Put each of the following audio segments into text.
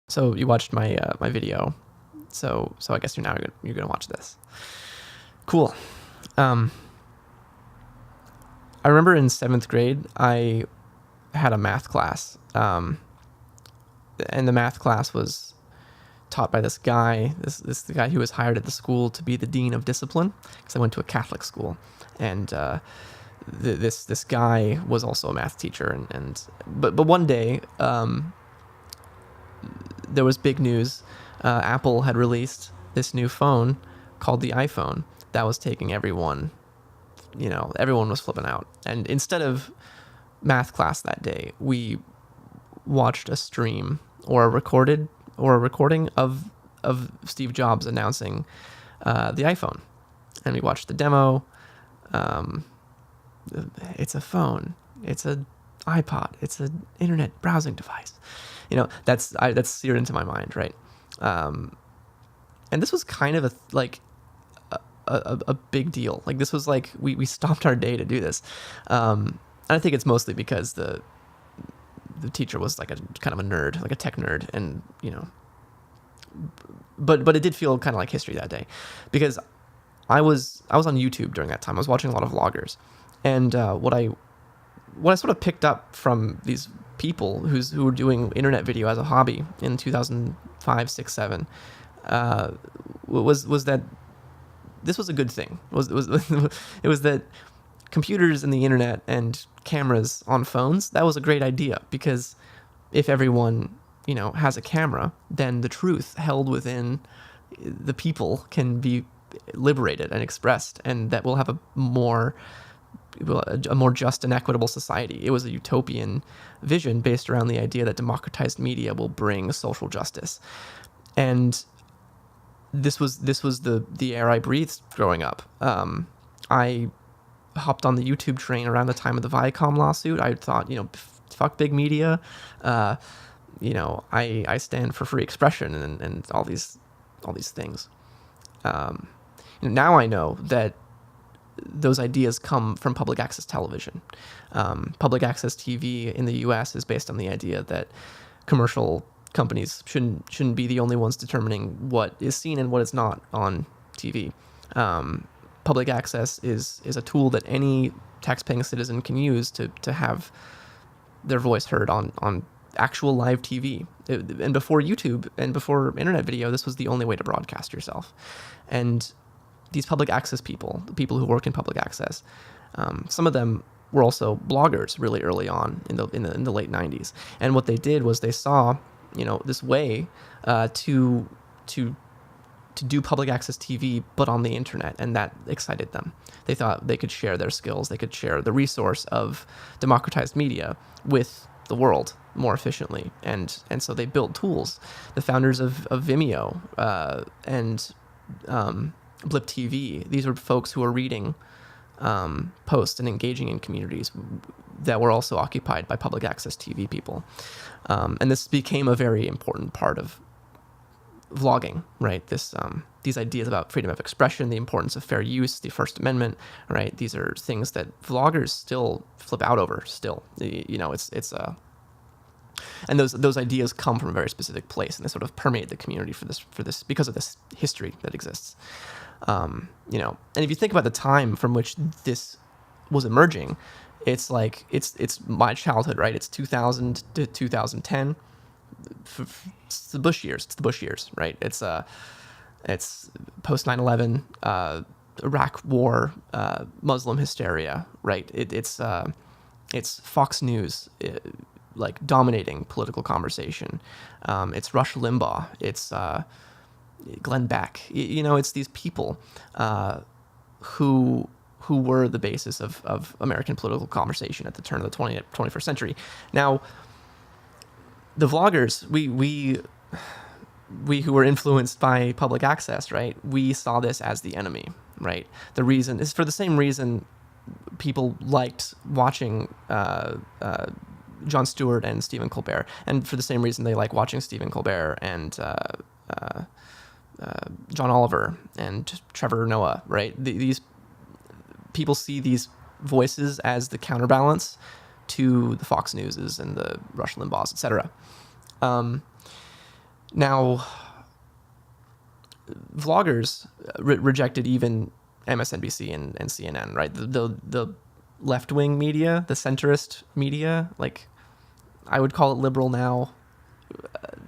So you watched my video. So I guess you're gonna watch this. Cool. Um, I remember in 7th grade I had a math class, and the math class was taught by this guy, the guy who was hired at the school to be the dean of discipline, because I went to a Catholic school, and this guy was also a math teacher, but one day there was big news. Apple had released this new phone called the iPhone that was taking everyone. Everyone was flipping out, and instead of math class that day, we watched a stream or a recording of Steve Jobs announcing the iPhone, and we watched the demo. It's a phone. It's an iPod. It's an internet browsing device. That's seared into my mind, right? And this was kind of a big deal. Like, this was like we stopped our day to do this. And I think it's mostly because the teacher was like a kind of a nerd, like a tech nerd, and but it did feel kind of like history that day, because I was on YouTube during that time. I was watching a lot of vloggers, and what I sort of picked up from these people who were doing internet video as a hobby in 2005, 6, 7, was that this was a good thing. It was that computers and the internet and cameras on phones, that was a great idea, because if everyone has a camera, then the truth held within the people can be liberated and expressed, and that will have a more just and equitable society. It was a utopian vision based around the idea that democratized media will bring social justice. And this was the air I breathed growing up. I hopped on the YouTube train around the time of the Viacom lawsuit. I thought, fuck big media. I stand for free expression and all these things. Now I know that those ideas come from public access television. Public access TV in the U.S. is based on the idea that commercial companies shouldn't be the only ones determining what is seen and what is not on TV. Public access is a tool that any taxpaying citizen can use to have their voice heard on actual live TV. And before YouTube and before internet video, this was the only way to broadcast yourself. And these public access people, the people who work in public access, some of them were also bloggers really early on in the late 90s. And what they did was they saw, this way to do public access TV, but on the internet, and that excited them. They thought they could share their skills, they could share the resource of democratized media with the world more efficiently, and so they built tools. The founders of Vimeo and Blip TV, these were folks who were reading posts and engaging in communities that were also occupied by public access TV people. And this became a very important part of vlogging, right? These ideas about freedom of expression, the importance of fair use, the First Amendment, right? These are things that vloggers still flip out over. Still, and those ideas come from a very specific place, and they sort of permeate the community for this because of this history that exists. And if you think about the time from which this was emerging, it's like it's my childhood, right? It's 2000 to 2010. It's the Bush years, right? It's post 9/11, Iraq War, Muslim hysteria, right? It's Fox News, like dominating political conversation. It's Rush Limbaugh. It's Glenn Beck. It's these people who were the basis of American political conversation at the turn of the 21st century. Now, the vloggers, we who were influenced by public access, right? We saw this as the enemy, right? The reason is for the same reason people liked watching Jon Stewart and Stephen Colbert, and for the same reason they like watching Stephen Colbert and John Oliver and Trevor Noah, right? These people see these voices as the counterbalance to the Fox Newses and the Rush Limbaughs, etc. Now, vloggers rejected even MSNBC and CNN, right? The left wing media, the centrist media, like I would call it liberal now,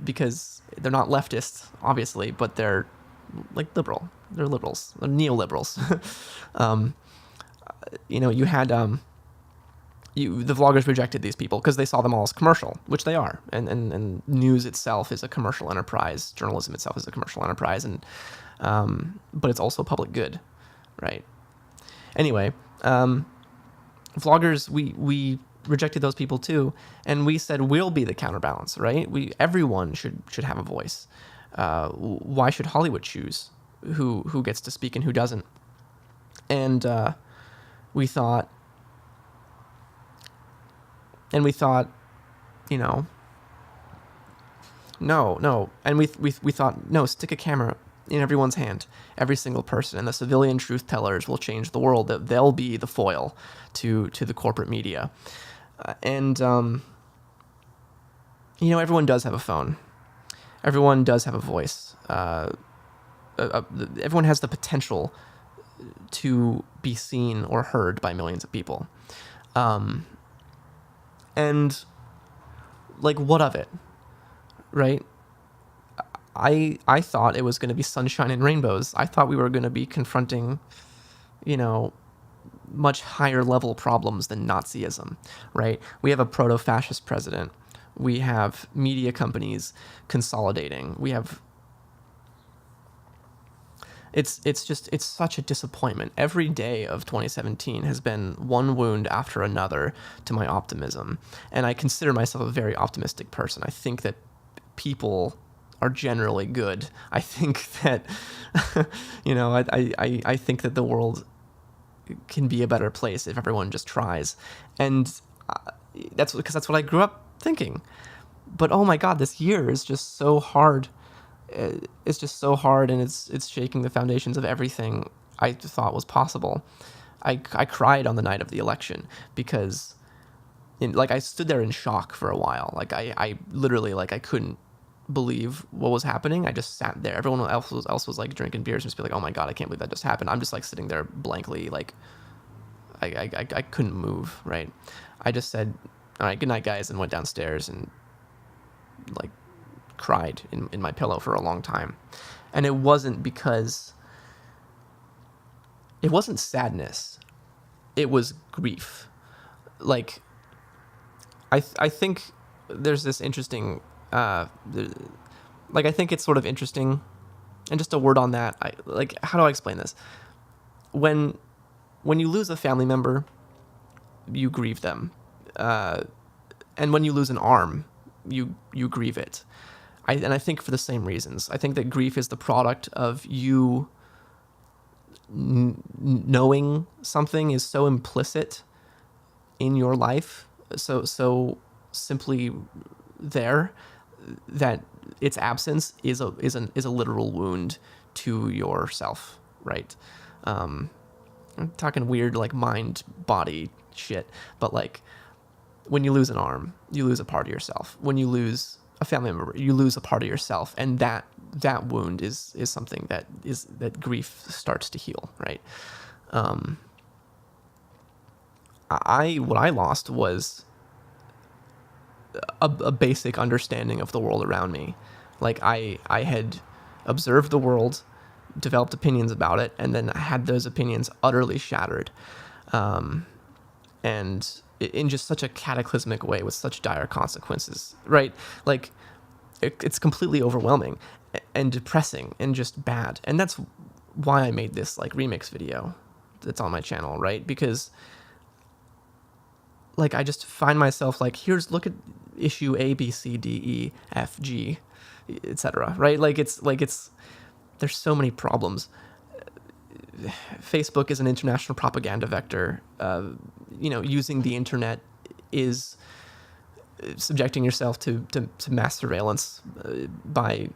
because they're not leftists, obviously, but they're like liberal. They're liberals. They're neoliberals. um, you had the vloggers rejected these people because they saw them all as commercial, which they are, and news itself is a commercial enterprise. Journalism itself is a commercial enterprise, and but it's also public good, right? Anyway, vloggers, we rejected those people too, and we said we'll be the counterbalance, right? Everyone should have a voice. Why should Hollywood choose who gets to speak and who doesn't? And we thought, no, and we thought, no, stick a camera in everyone's hand, every single person, and the civilian truth tellers will change the world. That they'll be the foil to the corporate media. Everyone does have a phone. Everyone does have a voice. Everyone has the potential to be seen or heard by millions of people. And like, what of it, right? I thought it was going to be sunshine and rainbows. I thought we were going to be confronting, much higher level problems than Nazism, right? We have a proto-fascist president. We have media companies consolidating. We have... It's such a disappointment. Every day of 2017 has been one wound after another to my optimism. And I consider myself a very optimistic person. I think that people are generally good. I think that, I think that the world can be a better place if everyone just tries. And that's what I grew up thinking. But oh my God, this year is just so hard. It's just so hard, and it's shaking the foundations of everything I thought was possible. I cried on the night of the election because, I stood there in shock for a while. Like I literally, I couldn't believe what was happening. I just sat there. Everyone else was like drinking beers and just be like, oh my God, I can't believe that just happened. I'm just like sitting there blankly, like I couldn't move. Right. I just said, all right, good night, guys, and went downstairs and cried in my pillow for a long time. And it wasn't sadness. It was grief. I think there's this interesting, I think it's sort of interesting, and just a word on that. How do I explain this? When you lose a family member, you grieve them. And when you lose an arm, you grieve it. I think for the same reasons. I think that grief is the product of you knowing something is so implicit in your life, so simply there, that its absence is a literal wound to yourself, right? I'm talking weird mind body shit, but when you lose an arm, you lose a part of yourself. When you lose a family member, you lose a part of yourself, and that wound is something that grief starts to heal, right? What I lost was a basic understanding of the world around me. I had observed the world, developed opinions about it, and then I had those opinions utterly shattered, and in just such a cataclysmic way with such dire consequences, right? It's completely overwhelming and depressing and just bad. And that's why I made this remix video that's on my channel, right? Because I just find myself look at issue A, B, C, D, E, F, G, etc. Right? There's so many problems. Facebook is an international propaganda vector. Using the internet is subjecting yourself to mass surveillance by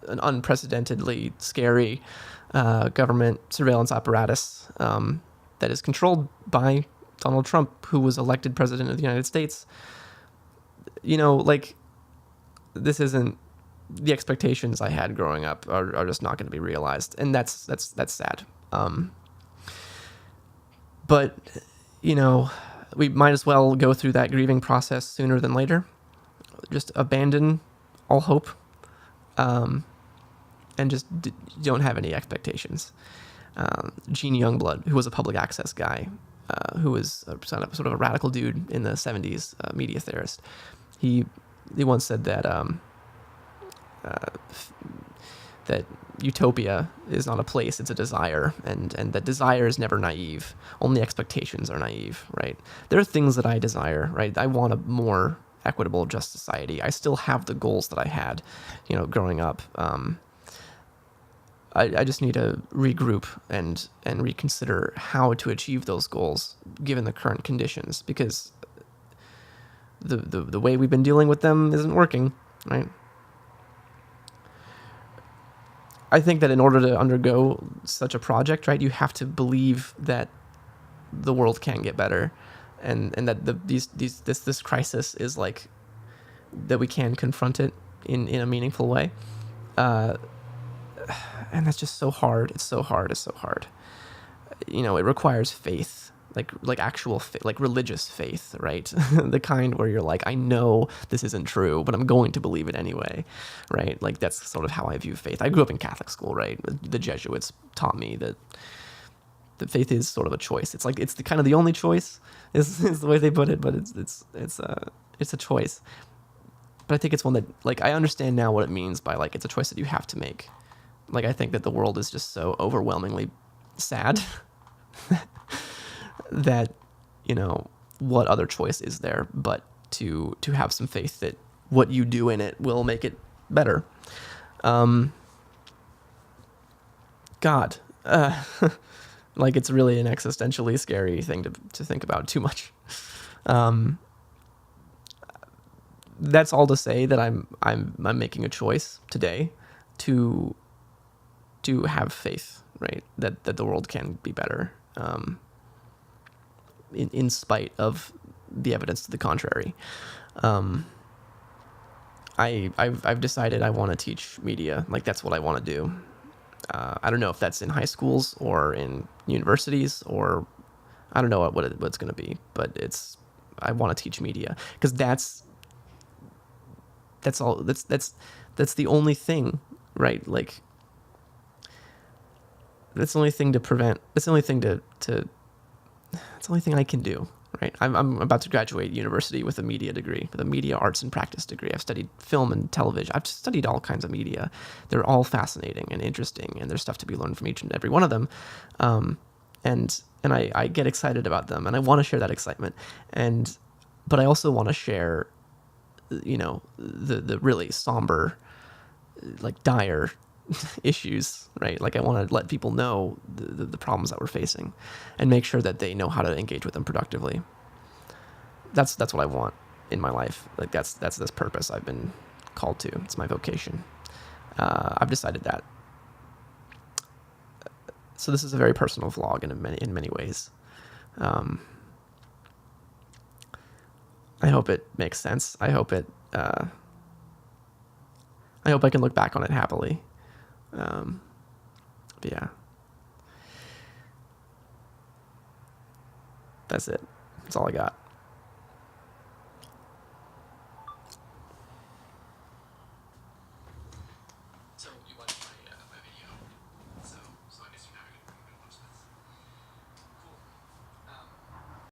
an unprecedentedly scary government surveillance apparatus that is controlled by Donald Trump, who was elected president of the United States. This isn't the expectations I had growing up are just not going to be realized, and that's sad. But we might as well go through that grieving process sooner than later. Just abandon all hope, and just don't have any expectations. Gene Youngblood, who was a public access guy, who was sort of a radical dude in the 70s, media theorist, he once said that that utopia is not a place, it's a desire, and that desire is never naive. Only expectations are naive, right? There are things that I desire, right? I want a more equitable, just society. I still have the goals that I had, growing up. I just need to regroup and reconsider how to achieve those goals given the current conditions, because the way we've been dealing with them isn't working, right? I think that in order to undergo such a project, right, you have to believe that the world can get better, and that this crisis is like that we can confront it in a meaningful way. And that's just so hard. It's so hard. It requires faith, like actual faith, like religious faith, right? The kind where you're like, I know this isn't true, but I'm going to believe it anyway, right? Like that's sort of how I view faith. I grew up in Catholic school, right? The Jesuits taught me that faith is sort of a choice. It's like it's the kind of the only choice is the way they put it, but it's a choice. But I think it's one that, like, I understand now what it means by, like, it's a choice that you have to make. Like, I think that the world is just so overwhelmingly sad that, what other choice is there but to have some faith that what you do in it will make it better. God, like, it's really an existentially scary thing to think about too much. That's all to say that I'm making a choice today to have faith, right? That the world can be better, in spite of the evidence to the contrary. I've decided I want to teach media. Like, that's what I want to do. I don't know if that's in high schools or in universities, or I don't know what it's going to be, but I want to teach media, because that's the only thing, right? Like, that's the only thing to prevent. That's the only thing that's the only thing I can do, right? I'm about to graduate university with a media degree, with a media arts and practice degree. I've studied film and television. I've studied all kinds of media. They're all fascinating and interesting, and there's stuff to be learned from each and every one of them. And I get excited about them, and I want to share that excitement. But I also want to share, the really somber, like, dire issues, right? Like, I want to let people know the problems that we're facing and make sure that they know how to engage with them productively. That's what I want in my life. Like, that's this purpose I've been called to. It's my vocation. I've decided that. So this is a very personal vlog in many ways. I hope it makes sense. I hope I can look back on it happily. But yeah, that's it. That's all I got.